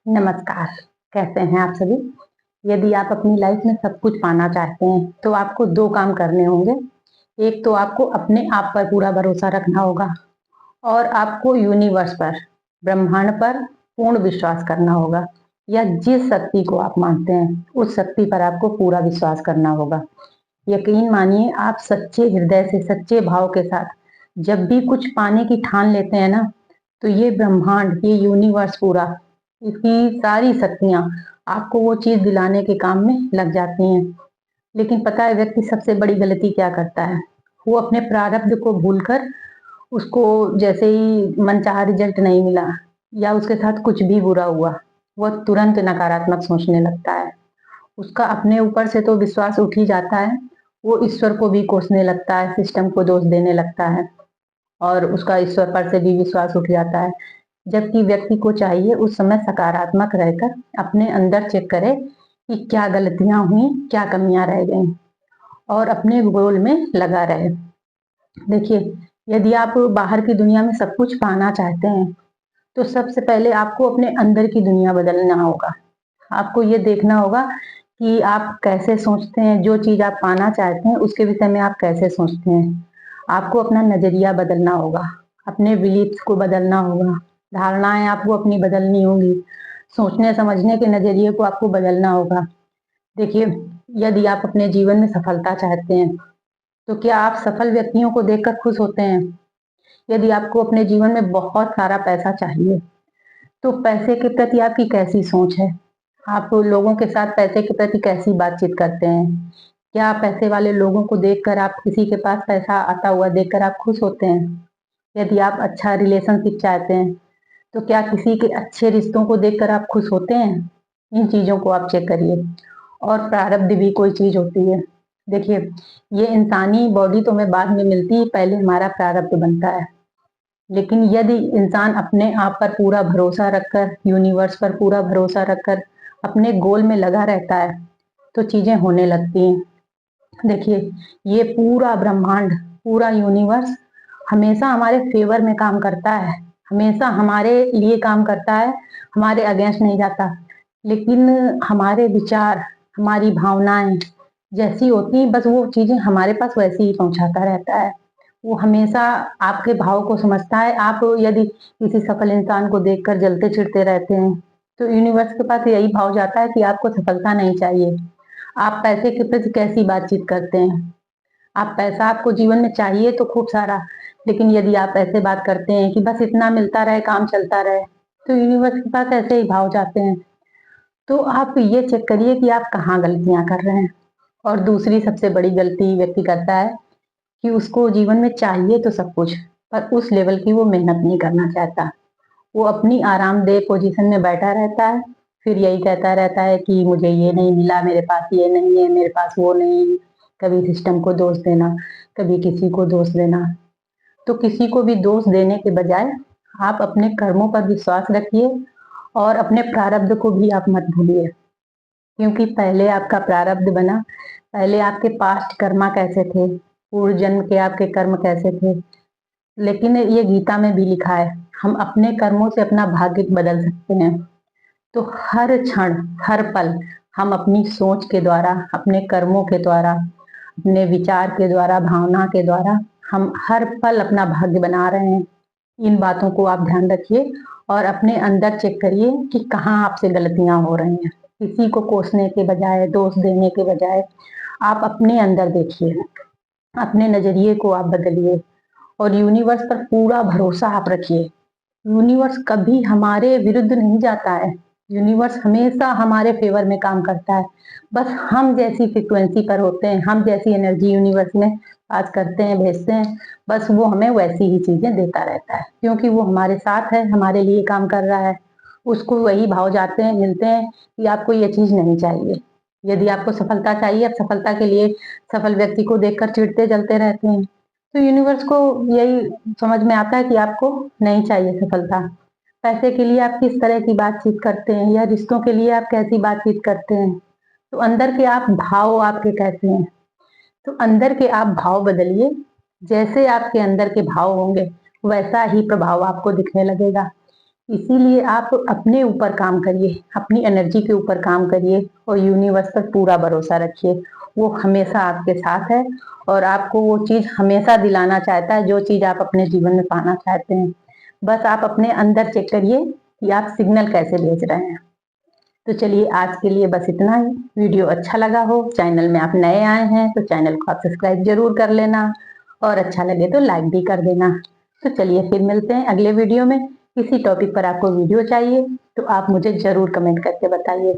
नमस्कार। कैसे हैं आप सभी? यदि आप अपनी लाइफ में सब कुछ पाना चाहते हैं, तो आपको 2 काम करने होंगे। एक तो आपको अपने आप पर पूरा भरोसा रखना होगा और आपको यूनिवर्स पर, ब्रह्मांड पर पूर्ण विश्वास करना होगा या जिस शक्ति को आप मानते हैं, उस शक्ति पर आपको पूरा विश्वास करना होगा। यकीन मानिए, आप सच्चे हृदय से, सच्चे भाव के साथ जब भी कुछ पाने की ठान लेते हैं ना, तो ये ब्रह्मांड, ये यूनिवर्स पूरा, इसकी सारी शक्तियाँ आपको वो चीज़ दिलाने के काम में लग जाती हैं। लेकिन पता है व्यक्ति सबसे बड़ी गलती क्या करता है? वो अपने प्रारब्ध को भूलकर उसको जैसे ही मनचाहा रिजल्ट नहीं मिला या उसके साथ कुछ भी बुरा हुआ, वह तुरंत नकारात्मक सोचने लगता है। उसका अपने ऊपर से तो विश्वास उठ ही जाता है, वो ईश्वर को भी कोसने लगता है, सिस्टम को दोष देने लगता है और उसका ईश्वर पर से भी विश्वास उठ जाता है। जबकि व्यक्ति को चाहिए उस समय सकारात्मक रहकर अपने अंदर चेक करे कि क्या गलतियां हुई, क्या कमियां रह गई और अपने गोल में लगा रहे। देखिए, यदि आप बाहर की दुनिया में सब कुछ पाना चाहते हैं, तो सबसे पहले आपको अपने अंदर की दुनिया बदलना होगा। आपको ये देखना होगा कि आप कैसे सोचते हैं, जो चीज़ आप पाना चाहते हैं, उसके विषय में आप कैसे सोचते हैं। आपको अपना नज़रिया बदलना होगा, अपने बिलीफ्स को बदलना होगा, धारणाएँ आपको अपनी बदलनी होंगी, सोचने-समझने के नज़रिए को आपको बदलना होगा। देखिए, यदि आप अपने जीवन में सफलता चाहते हैं, तो क्या आप सफल व्यक्तियों को देखकर खुश होते हैं? यदि आपको अपने जीवन में बहुत सारा पैसा चाहिए, तो पैसे के प्रति आपकी कैसी सोच है? आप लोगों के साथ पैसे के प्रति कैसी बातचीत करते हैं? क्या पैसे वाले लोगों को देखकर, आप किसी के पास पैसा आता हुआ देखकर आप खुश होते हैं? यदि आप अच्छा रिलेशनशिप चाहते हैं, तो क्या किसी के अच्छे रिश्तों को देखकर आप खुश होते हैं? इन चीज़ों को आप चेक करिए। और प्रारब्ध भी कोई चीज़ होती है। देखिए, ये इंसानी बॉडी तो हमें बाद में मिलती है, पहले हमारा प्रारब्ध बनता है। लेकिन यदि इंसान अपने आप पर पूरा भरोसा रखकर, यूनिवर्स पर पूरा भरोसा रखकर अपने गोल में लगा रहता है, तो चीज़ें होने लगती हैं। देखिए, ये पूरा ब्रह्मांड, पूरा यूनिवर्स हमेशा हमारे फ़ेवर में काम करता है, हमेशा हमारे लिए काम करता है, हमारे अगेंस्ट नहीं जाता। लेकिन हमारे विचार, हमारी भावनाएँ जैसी होती हैं, बस वो चीज़ें हमारे पास वैसी ही पहुँचाता रहता है। वो हमेशा आपके भाव को समझता है। आप यदि किसी सफल इंसान को देखकर जलते-चिढ़ते रहते हैं, तो यूनिवर्स के पास यही भाव जाता है कि आपको सफलता नहीं चाहिए। आप पैसे के प्रति कैसी बातचीत करते हैं? आप पैसा आपको जीवन में चाहिए तो खूब सारा, लेकिन यदि आप ऐसे बात करते हैं कि बस इतना मिलता रहे, काम चलता रहे, तो यूनिवर्स के पास ऐसे ही भाव जाते हैं। तो आप ये चेक करिए कि आप कहाँ गलतियाँ कर रहे हैं। और दूसरी सबसे बड़ी गलती व्यक्ति करता है कि उसको जीवन में चाहिए तो सब कुछ, पर उस लेवल की वो मेहनत नहीं करना चाहता। वो अपनी आरामदेह पोजीशन में बैठा रहता है, फिर यही कहता रहता है कि मुझे ये नहीं मिला, मेरे पास ये नहीं है, मेरे पास वो नहीं है। कभी सिस्टम को दोष देना, कभी किसी को दोष देना। तो किसी को भी दोष देने के बजाय आप अपने कर्मों पर विश्वास रखिए और अपने प्रारब्ध को भी आप मत भूलिए। क्योंकि पहले आपका प्रारब्ध बना, पहले आपके पास्ट कर्मा कैसे थे, पूर्व जन्म के आपके कर्म कैसे थे। लेकिन ये गीता में भी लिखा है, हम अपने कर्मों से अपना भाग्य बदल सकते हैं। तो हर क्षण, हर पल हम अपनी सोच के द्वारा, अपने कर्मों के द्वारा, अपने विचार के द्वारा, भावना के द्वारा हम हर पल अपना भाग्य बना रहे हैं। इन बातों को आप ध्यान रखिए और अपने अंदर चेक करिए कि कहाँ आपसे गलतियाँ हो रही हैं। किसी को कोसने के बजाय, दोष देने के बजाय आप अपने अंदर देखिए, अपने नज़रिए को आप बदलिए और यूनिवर्स पर पूरा भरोसा आप रखिए। यूनिवर्स कभी हमारे विरुद्ध नहीं जाता है। यूनिवर्स हमेशा हमारे फ़ेवर में काम करता है। बस हम जैसी फ्रीक्वेंसी पर होते हैं, हम जैसी एनर्जी यूनिवर्स में पास करते हैं, भेजते हैं, बस वो हमें वैसी ही चीज़ें देता रहता है। क्योंकि वो हमारे साथ है, हमारे लिए काम कर रहा है। उसको वही भाव जाते हैं, मिलते हैं कि आपको ये चीज़ नहीं चाहिए। यदि आपको सफलता चाहिए, आप सफलता के लिए सफल व्यक्ति को देखकर चिढ़ते, जलते रहते हैं। तो यूनिवर्स को यही समझ में आता है कि आपको नहीं चाहिए सफलता। पैसे के लिए आप किस तरह की बातचीत करते हैं या रिश्तों के लिए आप कैसी बातचीत करते हैं? तो अंदर के आप भाव आपके कैसे हैं? तो अंदर के आप भाव बदलिए। जैसे आपके अंदर के भाव होंगे, वैसा ही प्रभाव आपको दिखने लगेगा। इसीलिए आप अपने ऊपर काम करिए, अपनी एनर्जी के ऊपर काम करिए और यूनिवर्स पर पूरा भरोसा रखिए। वो हमेशा आपके साथ है और आपको वो चीज़ हमेशा दिलाना चाहता है जो चीज़ आप अपने जीवन में पाना चाहते हैं। बस आप अपने अंदर चेक करिए कि आप सिग्नल कैसे भेज रहे हैं। तो चलिए आज के लिए बस इतना ही। वीडियो अच्छा लगा हो, चैनल में आप नए आए हैं तो चैनल को आप सब्सक्राइब ज़रूर कर लेना और अच्छा लगे तो लाइक भी कर देना। तो चलिए फिर मिलते हैं अगले वीडियो में। किसी टॉपिक पर आपको वीडियो चाहिए तो आप मुझे ज़रूर कमेंट करके बताइए।